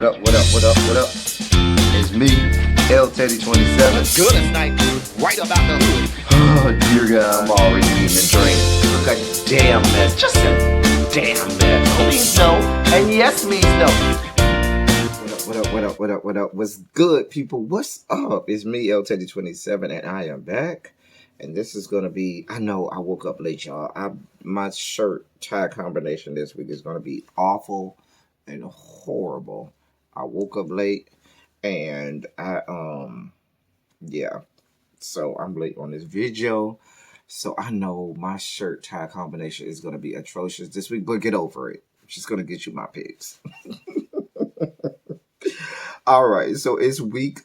What up, what up, what up, what up? It's me, L Teddy 27. Good as night, right about the hood. Oh, dear God, I'm already eating a drink. Look a damn mess, just a damn mess. No means no, and yes means no. What up, what up, what up, what up? What's good, people? What's up? It's me, L Teddy 27, and I am back. And this is going to be, I know I woke up late, y'all. My shirt tie combination this week is going to be awful and horrible. I woke up late and so I'm late on this video. So I know my shirt tie combination is going to be atrocious this week, but get over it. I'm just going to get you my picks. All right, so it's week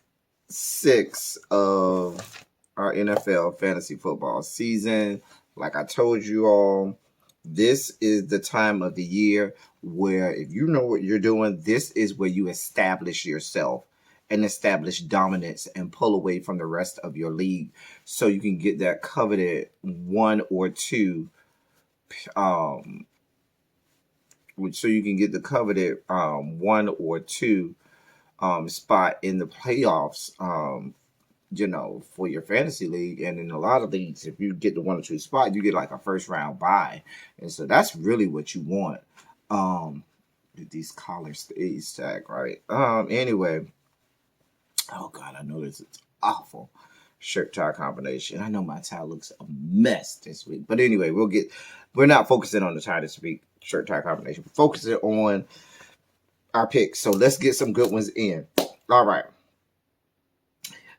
6 of our NFL fantasy football season. Like I told you all, this is the time of the year where if you know what you're doing, this is where you establish yourself and establish dominance and pull away from the rest of your league so you can get that coveted one or two spot in the playoffs, for your fantasy league. And in a lot of leagues, if you get the 1 or 2 spot, you get like a first round bye. And so that's really what you want. These collars stack, right? Anyway. Oh God, I know this is awful shirt tie combination. I know my tie looks a mess this week. But anyway, we're not focusing on the tie this week, shirt tie combination. We're focusing on our picks. So let's get some good ones in. All right.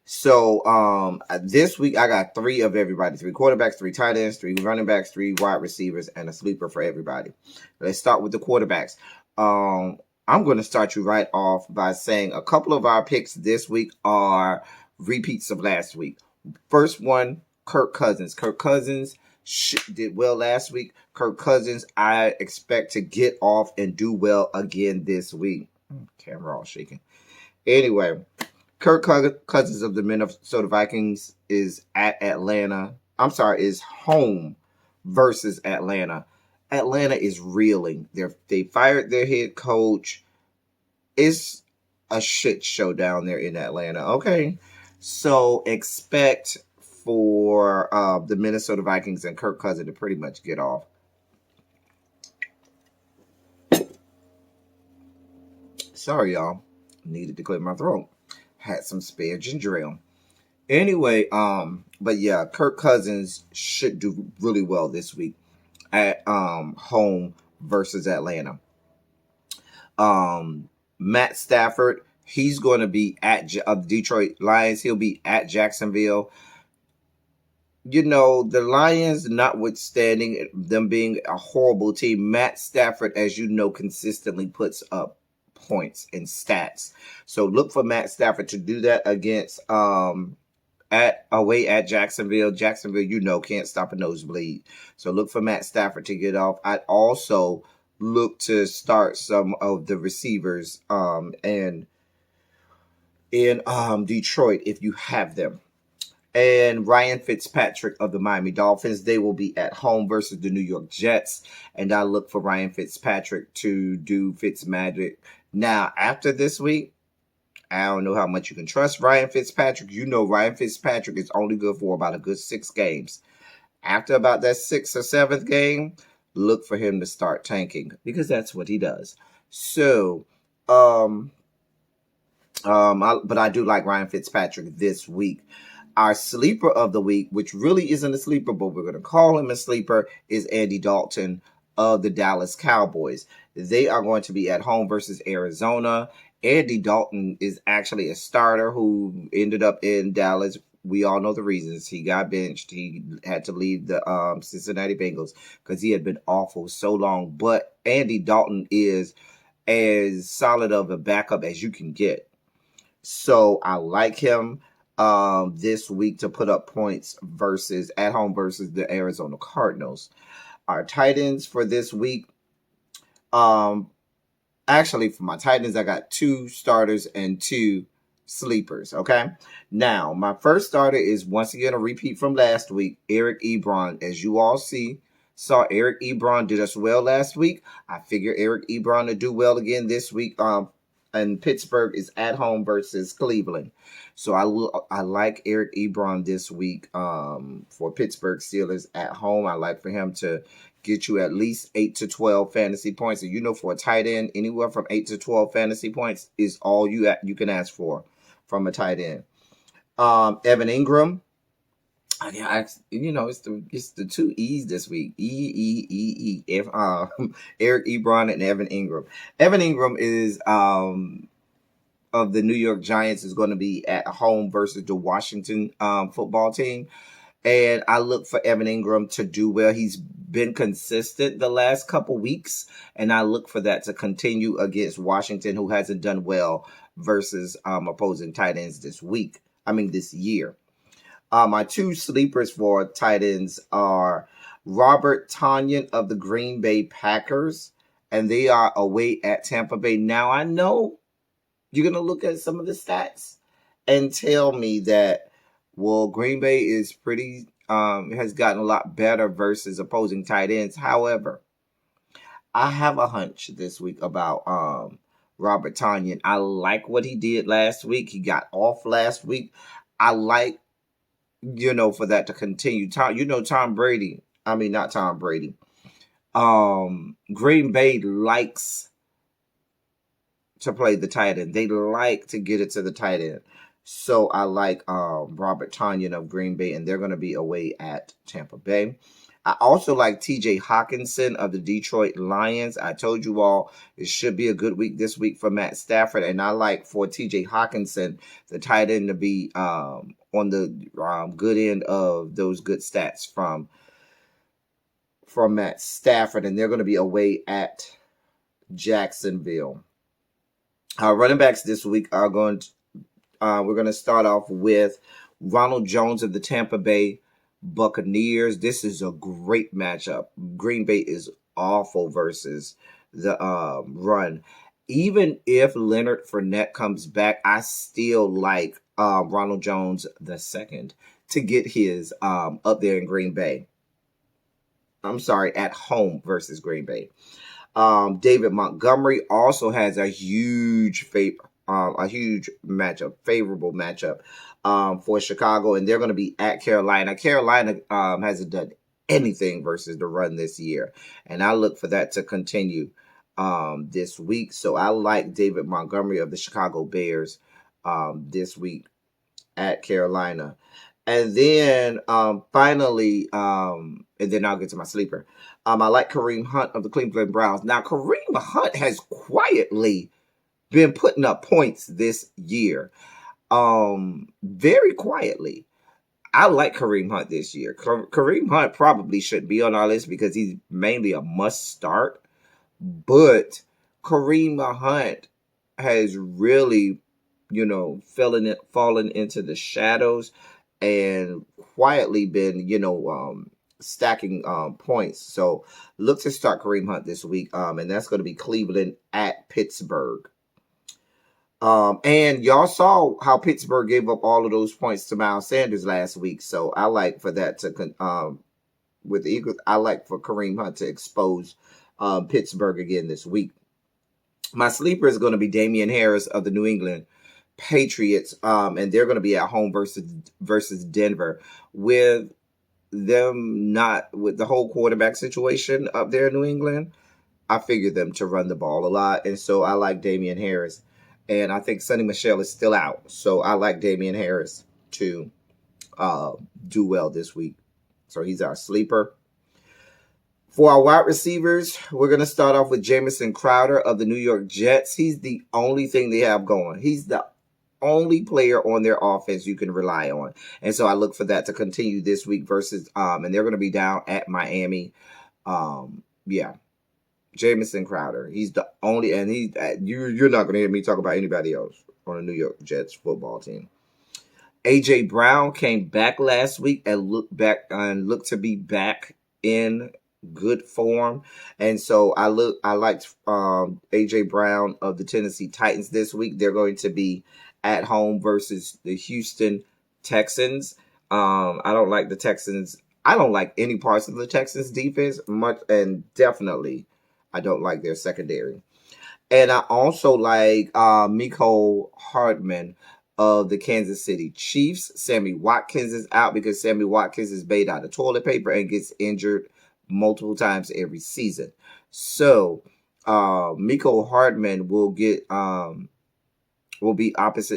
So this week I got 3 of everybody: 3 quarterbacks, 3 tight ends, 3 running backs, 3 wide receivers, and a sleeper for everybody. Let's start with the quarterbacks. I'm going to start you right off by saying a couple of our picks this week are repeats of last week. First one, Kirk Cousins. Kirk Cousins did well last week. Kirk Cousins, I expect to get off and do well again this week. Camera all shaking. Anyway, Kirk Cousins of the Minnesota Vikings is home versus Atlanta. Atlanta is reeling. They fired their head coach. It's a shit show down there in Atlanta. Okay, so expect for the Minnesota Vikings and Kirk Cousins to pretty much get off. Sorry, y'all. Needed to clear my throat. Had some spare ginger ale. Anyway, but yeah, Kirk Cousins should do really well this week at home versus Atlanta. Matt Stafford, he's going to be at Detroit Lions. He'll be at Jacksonville. The Lions, notwithstanding them being a horrible team, Matt Stafford, as you know, consistently puts up points and stats. So look for Matt Stafford to do that against away at Jacksonville. Jacksonville, can't stop a nosebleed. So look for Matt Stafford to get off. I'd also look to start some of the receivers in Detroit if you have them. And Ryan Fitzpatrick of the Miami Dolphins, they will be at home versus the New York Jets. And I look for Ryan Fitzpatrick to do Fitzmagic. Now, after this week, I don't know how much you can trust Ryan Fitzpatrick. Ryan Fitzpatrick is only good for about a good 6 games. After about that 6th or 7th game, look for him to start tanking because that's what he does. So, but I do like Ryan Fitzpatrick this week. Our sleeper of the week, which really isn't a sleeper, but we're going to call him a sleeper, is Andy Dalton of the Dallas Cowboys. They are going to be at home versus Arizona. Andy Dalton is actually a starter who ended up in Dallas. We all know the reasons. He got benched. He had to leave the Cincinnati Bengals because he had been awful so long. But Andy Dalton is as solid of a backup as you can get. So I like him this week to put up points at home versus the Arizona Cardinals. Our tight ends for this week, actually, for my tight ends, I got 2 starters and 2 sleepers, okay? Now, my first starter is once again a repeat from last week, Eric Ibron. As you all saw Eric Ibron did us well last week. I figure Eric Ibron to do well again this week and Pittsburgh is at home versus Cleveland. So I like Eric Ibron this week for Pittsburgh Steelers at home. I like for him to get you at least 8 to 12 fantasy points. And for a tight end, anywhere from 8 to 12 fantasy points is all you can ask for from a tight end. Evan Ingram. Yeah, it's the two E's this week. Eric Ebron and Evan Ingram. Evan Ingram is of the New York Giants is going to be at home versus the Washington football team. And I look for Evan Ingram to do well. He's been consistent the last couple weeks, and I look for that to continue against Washington, who hasn't done well versus opposing tight ends this year. My two sleepers for tight ends are Robert Tanyan of the Green Bay Packers, and they are away at Tampa Bay. Now, I know you're going to look at some of the stats and tell me that, well, Green Bay is pretty, has gotten a lot better versus opposing tight ends. However, I have a hunch this week about Robert Tanyan. I like what he did last week. He got off last week. I like, for that to continue. Tom Brady. I mean, not Tom Brady. Green Bay likes to play the tight end. They like to get it to the tight end. So I like Robert Tanyan of Green Bay, and they're going to be away at Tampa Bay. I also like TJ Hawkinson of the Detroit Lions. I told you all it should be a good week this week for Matt Stafford, and I like for TJ Hawkinson, the tight end, to be on the good end of those good stats from Matt Stafford, and they're going to be away at Jacksonville. Our running backs this week are we're going to start off with Ronald Jones of the Tampa Bay Buccaneers. This is a great matchup. Green Bay is awful versus the run. Even if Leonard Fournette comes back, I still like Ronald Jones II to get his up there in Green Bay. I'm sorry, at home versus Green Bay. David Montgomery also has a huge favorable matchup for Chicago, and they're going to be at Carolina. Carolina hasn't done anything versus the run this year, and I look for that to continue this week. So I like David Montgomery of the Chicago Bears this week at Carolina. And then finally, and then I'll get to my sleeper. I like Kareem Hunt of the Cleveland Browns. Now, Kareem Hunt has quietly been putting up points this year. Very quietly. I like Kareem Hunt this year. Kareem Hunt probably shouldn't be on our list because he's mainly a must start. But Kareem Hunt has really, fallen into the shadows and quietly been, stacking points. So look to start Kareem Hunt this week. And that's going to be Cleveland at Pittsburgh. And y'all saw how Pittsburgh gave up all of those points to Miles Sanders last week. So I like for that to, with the Eagles, I like for Kareem Hunt to expose Pittsburgh again this week. My sleeper is going to be Damian Harris of the New England Patriots. And they're going to be at home versus Denver. With the whole quarterback situation up there in New England, I figured them to run the ball a lot. And so I like Damian Harris. And I think Sonny Michel is still out. So I like Damian Harris to do well this week. So he's our sleeper. For our wide receivers, we're going to start off with Jameson Crowder of the New York Jets. He's the only thing they have going. He's the only player on their offense you can rely on. And so I look for that to continue this week versus, and they're going to be down at Miami. Jameson Crowder. He's the only, and you're not going to hear me talk about anybody else on the New York Jets football team. A.J. Brown came back last week and looked to be back in good form. And so I liked A.J. Brown of the Tennessee Titans this week. They're going to be at home versus the Houston Texans. I don't like the Texans. I don't like any parts of the Texans defense much, and definitely I don't like their secondary. And I also like Mecole Hardman of the Kansas City Chiefs. Sammy Watkins is out because Sammy Watkins is made out of toilet paper and gets injured multiple times every season. So Mecole Hardman will be opposite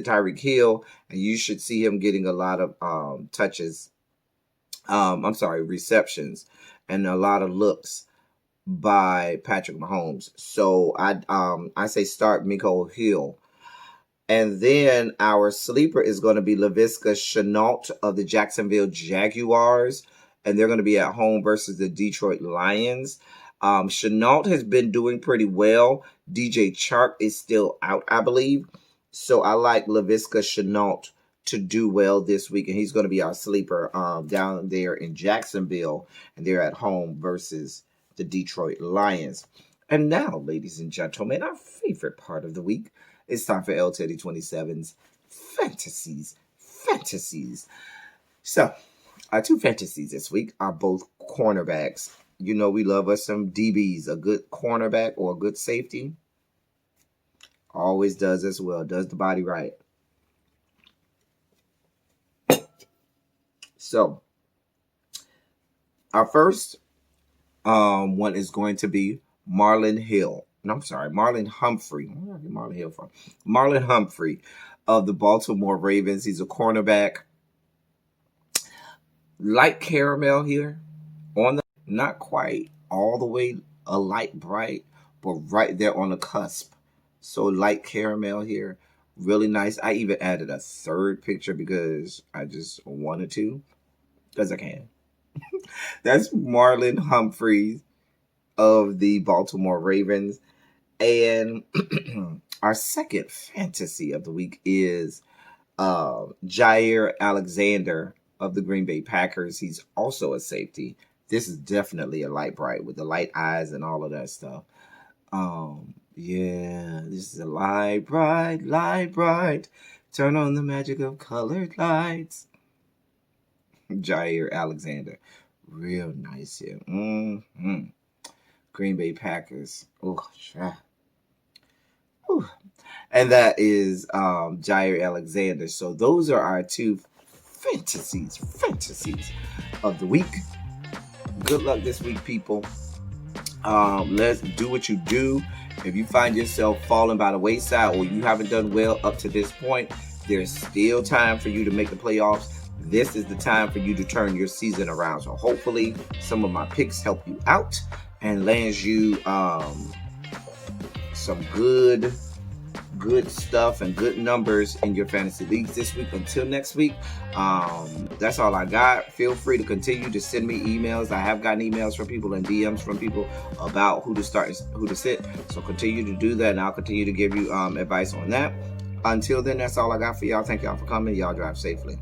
Tyreek Hill, and you should see him getting a lot of receptions and a lot of looks by Patrick Mahomes. So I say start Mecole Hill. And then our sleeper is going to be Laviska Shenault of the Jacksonville Jaguars. And they're going to be at home versus the Detroit Lions. Shenault has been doing pretty well. DJ Chark is still out, I believe. So I like Laviska Shenault to do well this week. And he's going to be our sleeper down there in Jacksonville. And they're at home versus the Detroit Lions. And now, ladies and gentlemen, our favorite part of the week. It's time for L Teddy 27's Fantasies. So, our two fantasies this week are both cornerbacks. You know we love us some DBs. A good cornerback or a good safety always does as well. Does the body right. So, our first one is going to be Marlon Humphrey. Where did I get Marlon Hill from? Marlon Humphrey of the Baltimore Ravens. He's a cornerback. Light caramel here. Not quite all the way a light bright, but right there on the cusp. So light caramel here. Really nice. I even added a third picture because I just wanted to. Because I can. That's Marlon Humphrey of the Baltimore Ravens. And our second fantasy of the week is Jair Alexander of the Green Bay Packers. He's also a safety. This is definitely a light bright with the light eyes and all of that stuff. Yeah, this is a light bright. Turn on the magic of colored lights. Jair Alexander. Real nice here. Green Bay Packers. And that is Jair Alexander. So those are our two fantasies of the week. Good luck this week, people. Let's do what you do. If you find yourself falling by the wayside or you haven't done well up to this point, there's still time for you to make the playoffs. This is the time for you to turn your season around. So hopefully some of my picks help you out and lands you some good stuff and good numbers in your fantasy leagues this week. Until next week, that's all I got. Feel free to continue to send me emails. I have gotten emails from people and DMs from people about who to start and who to sit. So continue to do that, and I'll continue to give you advice on that. Until then, that's all I got for y'all. Thank y'all for coming. Y'all drive safely.